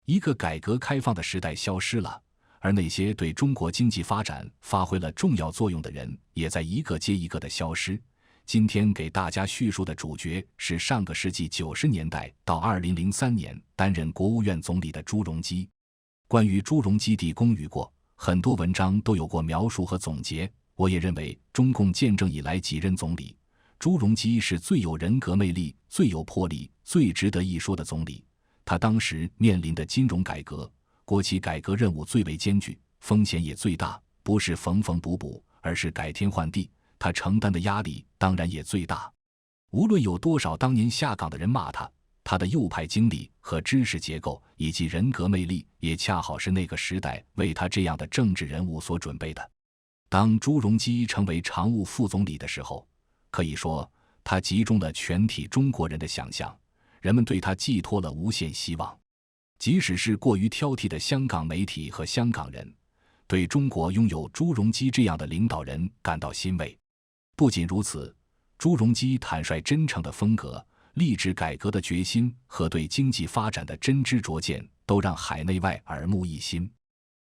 一个改革开放的时代消失了，而那些对中国经济发展发挥了重要作用的人也在一个接一个的消失。今天给大家叙述的主角是上个世纪90年代到2003年担任国务院总理的朱镕基。关于朱镕基的功与过，很多文章都有过描述和总结。我也认为中共建政以来几任总理，朱镕基是最有人格魅力、最有魄力、最值得一说的总理。他当时面临的金融改革、国企改革任务最为艰巨，风险也最大，不是缝缝补补，而是改天换地，他承担的压力当然也最大。无论有多少当年下岗的人骂他，他的右派经历和知识结构以及人格魅力也恰好是那个时代为他这样的政治人物所准备的。当朱镕基成为常务副总理的时候，可以说他集中了全体中国人的想象，人们对他寄托了无限希望。即使是过于挑剔的香港媒体和香港人，对中国拥有朱镕基这样的领导人感到欣慰。不仅如此，朱镕基坦率真诚的风格、立志改革的决心和对经济发展的真知灼见，都让海内外耳目一新。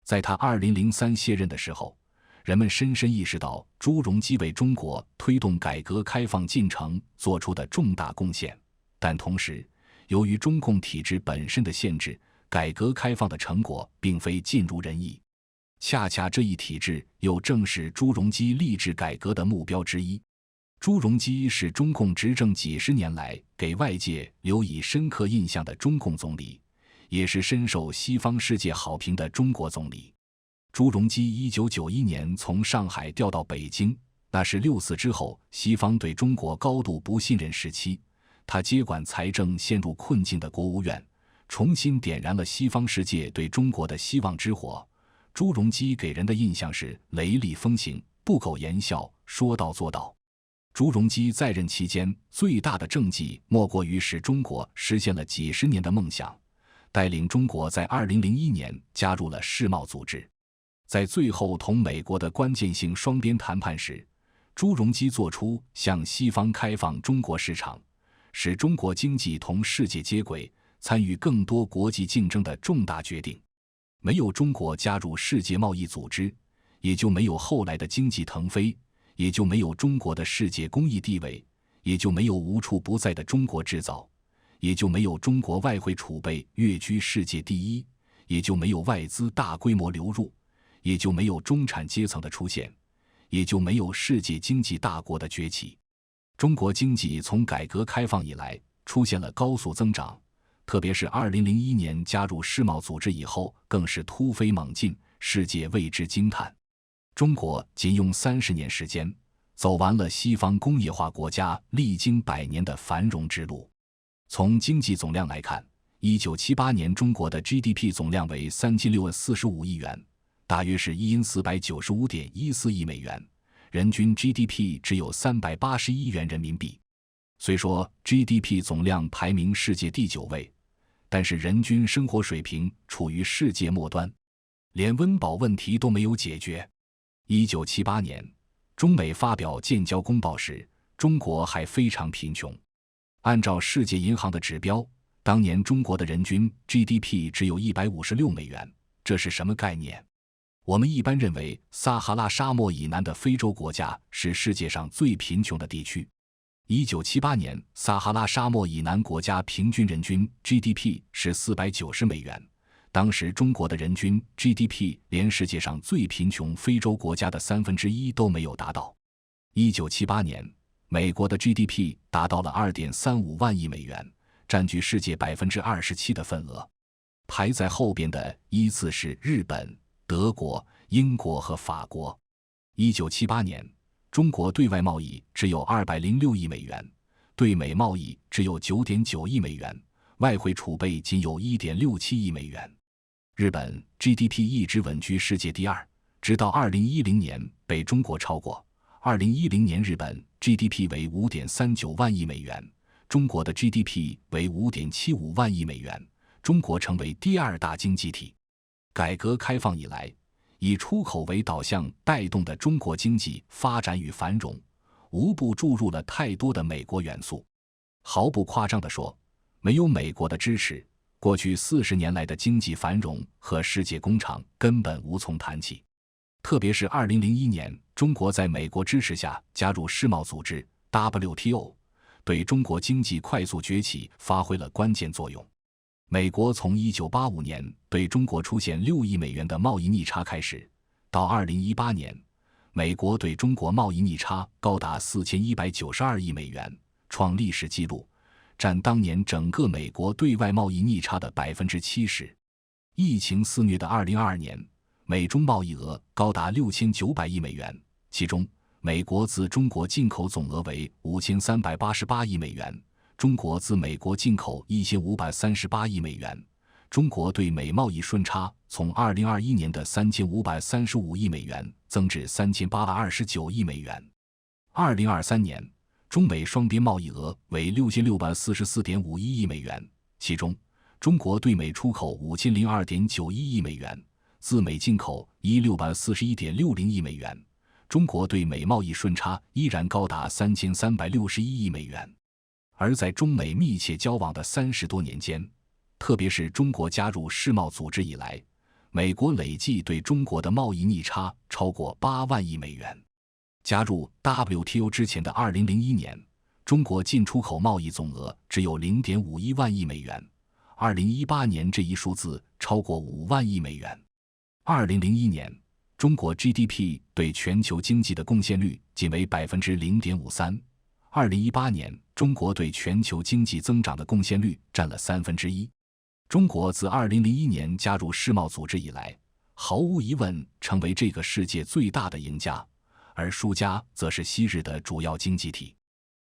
在他2003卸任的时候，人们深深意识到朱镕基为中国推动改革开放进程做出的重大贡献，但同时，由于中共体制本身的限制，改革开放的成果并非尽如人意。恰恰这一体制又正是朱镕基立志改革的目标之一。朱镕基是中共执政几十年来给外界留以深刻印象的中共总理，也是深受西方世界好评的中国总理。朱镕基1991年从上海调到北京，那是6·4之后西方对中国高度不信任时期，他接管财政陷入困境的国务院，重新点燃了西方世界对中国的希望之火。朱镕基给人的印象是雷厉风行、不苟言笑、说到做到。朱镕基在任期间最大的政绩莫过于使中国实现了几十年的梦想，带领中国在2001年加入了世贸组织。在最后同美国的关键性双边谈判时，朱镕基做出向西方开放中国市场，使中国经济同世界接轨，参与更多国际竞争的重大决定。没有中国加入世界贸易组织，也就没有后来的经济腾飞，也就没有中国的世界工艺地位，也就没有无处不在的中国制造，也就没有中国外汇储备跃居世界第一，也就没有外资大规模流入，也就没有中产阶层的出现，也就没有世界经济大国的崛起。中国经济从改革开放以来出现了高速增长，特别是2001年加入世贸组织以后，更是突飞猛进，世界为之惊叹。中国仅用30年时间，走完了西方工业化国家历经100年的繁荣之路。从经济总量来看，1978年中国的 GDP 总量为3645亿元，大约是1/495.14亿美元，人均 GDP 只有381亿元人民币。虽说 GDP 总量排名世界第9位，但是人均生活水平处于世界末端，连温饱问题都没有解决。1978年，中美发表建交公报时，中国还非常贫穷。按照世界银行的指标，当年中国的人均 GDP 只有156美元，这是什么概念？我们一般认为撒哈拉沙漠以南的非洲国家是世界上最贫穷的地区。1978年，撒哈拉沙漠以南国家平均人均 GDP 是490美元，当时中国的人均 GDP 连世界上最贫穷非洲国家的1/3都没有达到。1978年，美国的 GDP 达到了 2.35万亿美元，占据世界 27% 的份额。排在后边的依次是日本、德国、英国和法国。1978年，中国对外贸易只有206亿美元，对美贸易只有 9.9 亿美元，外汇储备仅有 1.67 亿美元。日本 GDP 一直稳居世界第2，直到2010年被中国超过。2010年日本 GDP 为 5.39 万亿美元，中国的 GDP 为 5.75 万亿美元，中国成为第2大经济体。改革开放以来，以出口为导向带动的中国经济发展与繁荣，无不注入了太多的美国元素。毫不夸张地说，没有美国的支持，过去40年来的经济繁荣和世界工厂根本无从谈起。特别是2001年，中国在美国支持下加入世贸组织 WTO， 对中国经济快速崛起发挥了关键作用。美国从1985年对中国出现6亿美元的贸易逆差开始，到2018年，美国对中国贸易逆差高达4192亿美元，创历史纪录，占当年整个美国对外贸易逆差的70%。疫情肆虐的2022年，美中贸易额高达6900亿美元，其中美国自中国进口总额为5388亿美元，中国自美国进口1538亿美元。中国对美贸易顺差从2021年的3535亿美元增至3829亿美元。2023年，中美双边贸易额为6644.51亿美元，其中中国对美出口5002.91亿美元，自美进口1641.60亿美元。中国对美贸易顺差依然高达3361亿美元。而在中美密切交往的30多年间，特别是中国加入世贸组织以来，美国累计对中国的贸易逆差超过8万亿美元。加入 WTO 之前的2001年，中国进出口贸易总额只有 0.51万亿美元，2018年这一数字超过5万亿美元。2001年，中国 GDP 对全球经济的贡献率仅为 0.53%。2018年，中国对全球经济增长的贡献率占了1/3。中国自2001年加入世贸组织以来，毫无疑问成为这个世界最大的赢家，而输家则是昔日的主要经济体。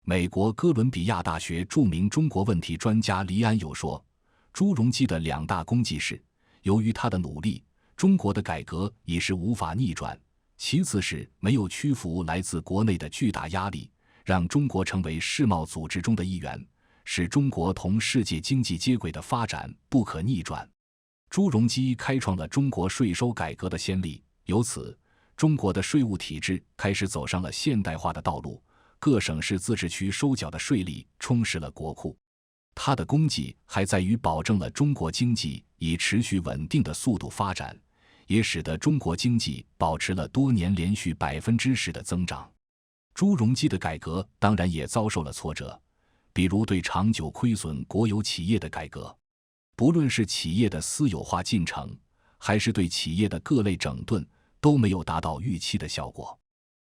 美国哥伦比亚大学著名中国问题专家黎安友说，朱镕基的2大功绩是，由于他的努力，中国的改革已是无法逆转，其次是没有屈服来自国内的巨大压力，让中国成为世贸组织中的一员，使中国同世界经济接轨的发展不可逆转。朱镕基开创了中国税收改革的先例，由此中国的税务体制开始走上了现代化的道路，各省市自治区收缴的税利充实了国库。他的功绩还在于保证了中国经济以持续稳定的速度发展，也使得中国经济保持了多年连续10%的增长。朱镕基的改革当然也遭受了挫折，比如对长久亏损国有企业的改革，不论是企业的私有化进程，还是对企业的各类整顿，都没有达到预期的效果。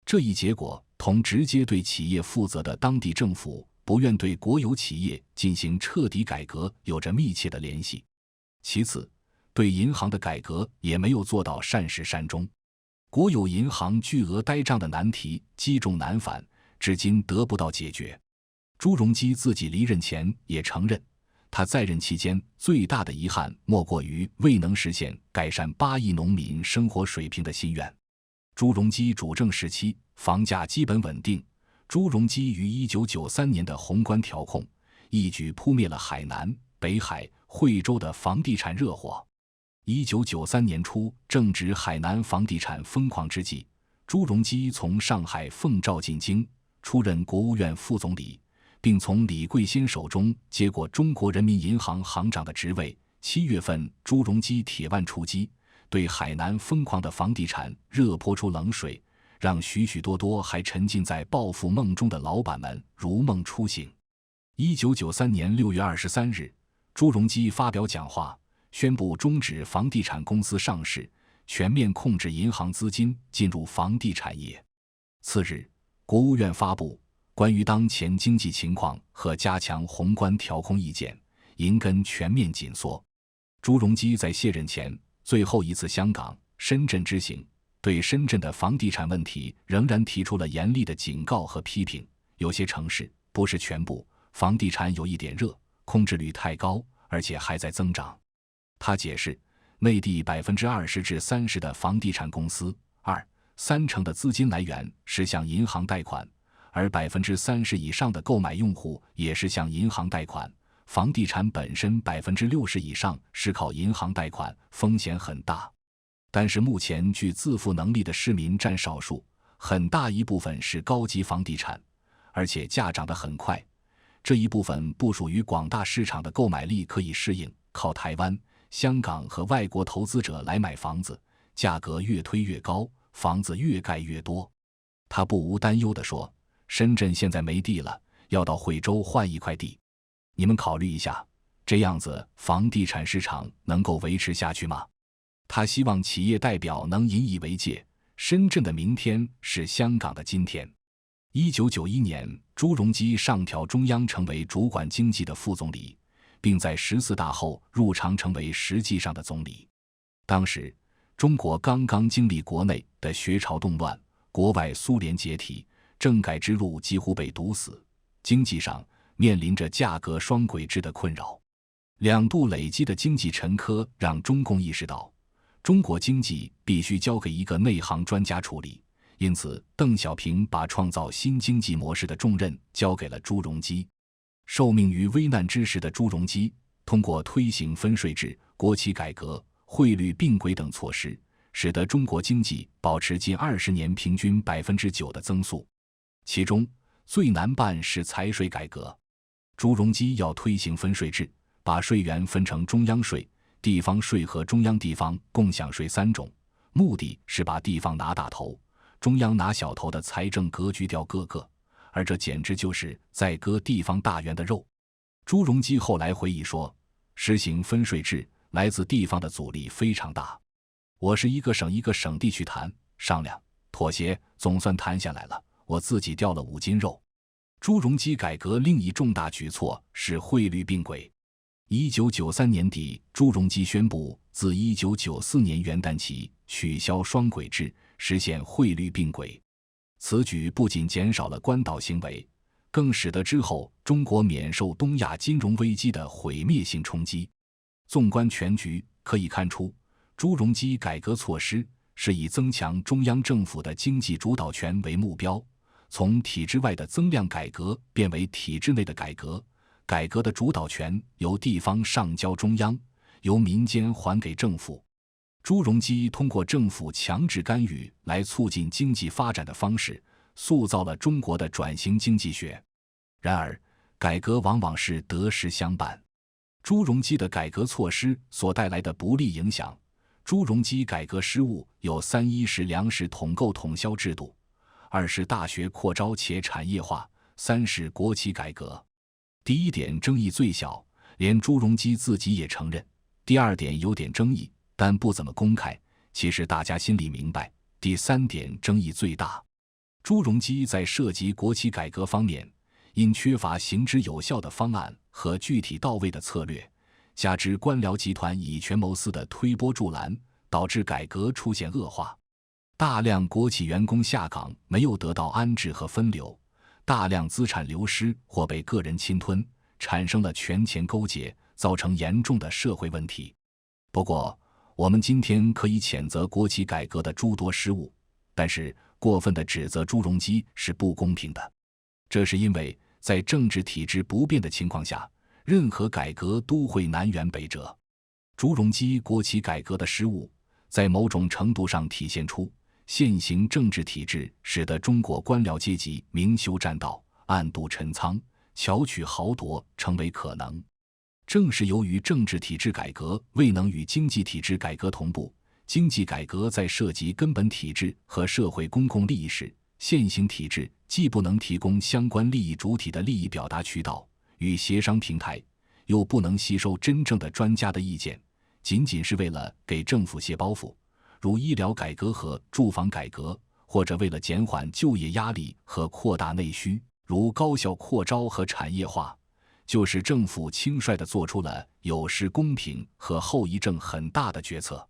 这一结果同直接对企业负责的当地政府不愿对国有企业进行彻底改革有着密切的联系。其次，对银行的改革也没有做到善始善终。国有银行巨额呆账的难题积重难返，至今得不到解决。朱镕基自己离任前也承认，他在任期间最大的遗憾莫过于未能实现改善8亿农民生活水平的心愿。朱镕基主政时期，房价基本稳定。朱镕基于1993年的宏观调控，一举扑灭了海南、北海、惠州的房地产热火。1993年初，正值海南房地产疯狂之际，朱镕基从上海奉诏进京，出任国务院副总理，并从李桂仙手中接过中国人民银行行长的职位。7月份，朱镕基铁腕出击，对海南疯狂的房地产热泼出冷水，让许许多多还沉浸在暴富梦中的老板们如梦初醒。1993年6月23日，朱镕基发表讲话，宣布终止房地产公司上市，全面控制银行资金进入房地产业。次日，国务院发布关于当前经济情况和加强宏观调控意见，银根全面紧缩。朱镕基在卸任前最后一次香港、深圳之行，对深圳的房地产问题仍然提出了严厉的警告和批评。有些城市，不是全部，房地产有一点热，空置率太高，而且还在增长。他解释，内地20%至30%的房地产公司，2、3成的资金来源是向银行贷款，而30%以上的购买用户也是向银行贷款。房地产本身60%以上是靠银行贷款，风险很大。但是目前具自负能力的市民占少数，很大一部分是高级房地产，而且价涨得很快。这一部分不属于广大市场的购买力可以适应，靠台湾、香港和外国投资者来买房子，价格越推越高，房子越盖越多。他不无担忧地说，深圳现在没地了，要到惠州换一块地。你们考虑一下，这样子房地产市场能够维持下去吗？他希望企业代表能引以为戒，深圳的明天是香港的今天。1991年，朱镕基上调中央成为主管经济的副总理，并在14大后入常成为实际上的总理。当时中国刚刚经历国内的学潮动乱，国外苏联解体，政改之路几乎被堵死，经济上面临着价格双轨制的困扰。2度累积的经济沉疴让中共意识到，中国经济必须交给一个内行专家处理，因此邓小平把创造新经济模式的重任交给了朱镕基。受命于危难之时的朱镕基，通过推行分税制、国企改革、汇率并轨等措施，使得中国经济保持近20年平均 9% 的增速。其中最难办是财税改革。朱镕基要推行分税制，把税源分成中央税、地方税和中央地方共享税3种，目的是把地方拿大头，中央拿小头的财政格局调各个，而这简直就是在割地方大员的肉。朱镕基后来回忆说，实行分税制来自地方的阻力非常大，我是一个省一个省地去谈商量妥协，总算谈下来了，我自己掉了5斤肉。朱镕基改革另一重大举措是汇率并轨。1993年底，朱镕基宣布自1994年元旦起取消双轨制，实现汇率并轨。此举不仅减少了关岛行为，更使得之后中国免受东亚金融危机的毁灭性冲击。纵观全局，可以看出，朱镕基改革措施是以增强中央政府的经济主导权为目标，从体制外的增量改革变为体制内的改革，改革的主导权由地方上交中央，由民间还给政府。朱镕基通过政府强制干预来促进经济发展的方式，塑造了中国的转型经济学。然而，改革往往是得失相伴。朱镕基的改革措施所带来的不利影响，朱镕基改革失误有：1是粮食统购统销制度；2是大学扩招且产业化；3是国企改革。第一点争议最小，连朱镕基自己也承认；第2点有点争议，但不怎么公开，其实大家心里明白；第3点争议最大。朱镕基在涉及国企改革方面，因缺乏行之有效的方案和具体到位的策略，加之官僚集团以权谋私的推波助澜，导致改革出现恶化。大量国企员工下岗没有得到安置和分流，大量资产流失或被个人侵吞，产生了权钱勾结，造成严重的社会问题。不过，我们今天可以谴责国企改革的诸多失误，但是过分地指责朱镕基是不公平的。这是因为在政治体制不变的情况下，任何改革都会南辕北辙。朱镕基国企改革的失误，在某种程度上体现出现行政治体制使得中国官僚阶级明修栈道、暗度陈仓、巧取豪夺成为可能。正是由于政治体制改革未能与经济体制改革同步，经济改革在涉及根本体制和社会公共利益时，现行体制既不能提供相关利益主体的利益表达渠道与协商平台，又不能吸收真正的专家的意见，仅仅是为了给政府卸包袱，如医疗改革和住房改革，或者为了减缓就业压力和扩大内需，如高校扩招和产业化，就是政府轻率地做出了有失公平和后遗症很大的决策。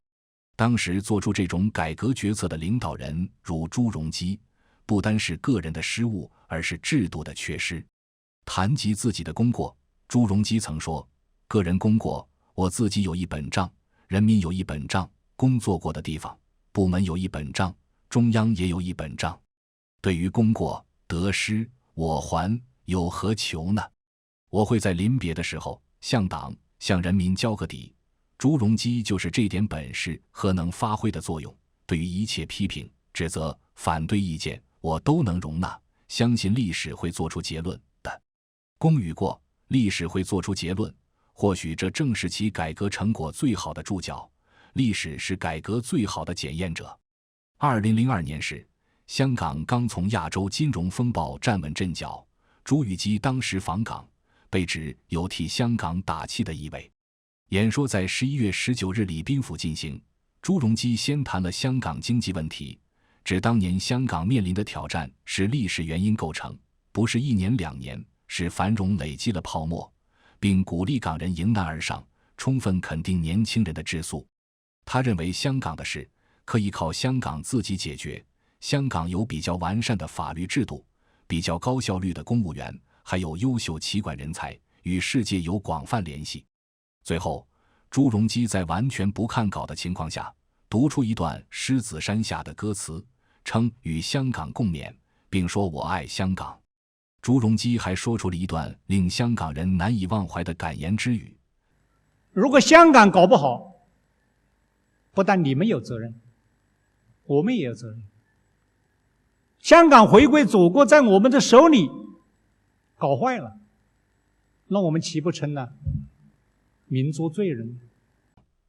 当时做出这种改革决策的领导人如朱镕基，不单是个人的失误，而是制度的缺失。谈及自己的功过，朱镕基曾说，个人功过，我自己有一本账，人民有一本账，工作过的地方部门有一本账，中央也有一本账。对于功过得失，我还有何求呢？我会在临别的时候向党向人民交个底。朱镕基就是这点本事和能发挥的作用，对于一切批评、指责、反对意见，我都能容纳，相信历史会做出结论的。功与过，历史会做出结论，或许这正是其改革成果最好的注脚。历史是改革最好的检验者。2002年时，香港刚从亚洲金融风暴站稳阵脚，朱镕基当时访港，被指有替香港打气的意味。演说在11月19日礼宾府进行，朱镕基先谈了香港经济问题，指当年香港面临的挑战是历史原因构成，不是1年2年，是繁荣累积了泡沫，并鼓励港人迎难而上，充分肯定年轻人的质素。他认为香港的事可以靠香港自己解决，香港有比较完善的法律制度，比较高效率的公务员，还有优秀企管人才，与世界有广泛联系。最后，朱镕基在完全不看稿的情况下，读出一段《狮子山下》的歌词，称与香港共勉，并说我爱香港。朱镕基还说出了一段令香港人难以忘怀的感言之语：如果香港搞不好，不但你们有责任，我们也有责任。香港回归祖国在我们的手里搞坏了，那我们岂不成了民族罪人？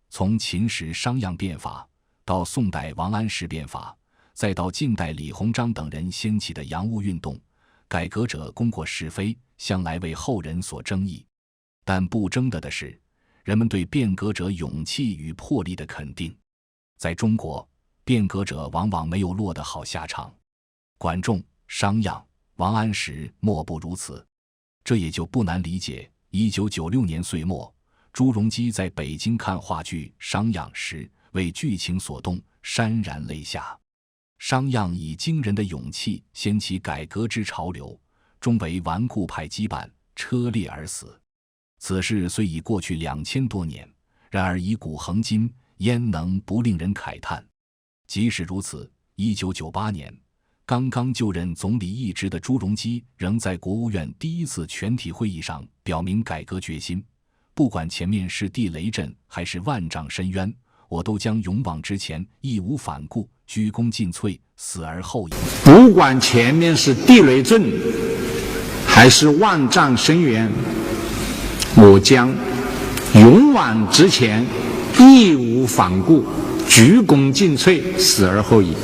从秦时商鞅变法，到宋代王安石变法，再到近代李鸿章等人掀起的洋务运动，改革者功过是非，向来为后人所争议。但不争的是人们对变革者勇气与魄力的肯定。在中国，变革者往往没有落得好下场，管仲、商鞅、王安石莫不如此。这也就不难理解1996年岁末，朱镕基在北京看话剧《商鞅》时，为剧情所动，潸然泪下。商鞅以惊人的勇气掀起改革之潮流，终为顽固派羁绊，车裂而死。此事虽已过去2000多年，然而以古恒今，焉能不令人慨叹？即使如此，1998年，刚刚就任总理一职的朱镕基仍在国务院第一次全体会议上表明改革决心，不管前面是地雷阵还是万丈深渊，我都将勇往直前，义无反顾，鞠躬尽瘁，死而后已。不管前面是地雷阵还是万丈深渊，我将勇往直前，义无反顾，鞠躬尽瘁，死而后已。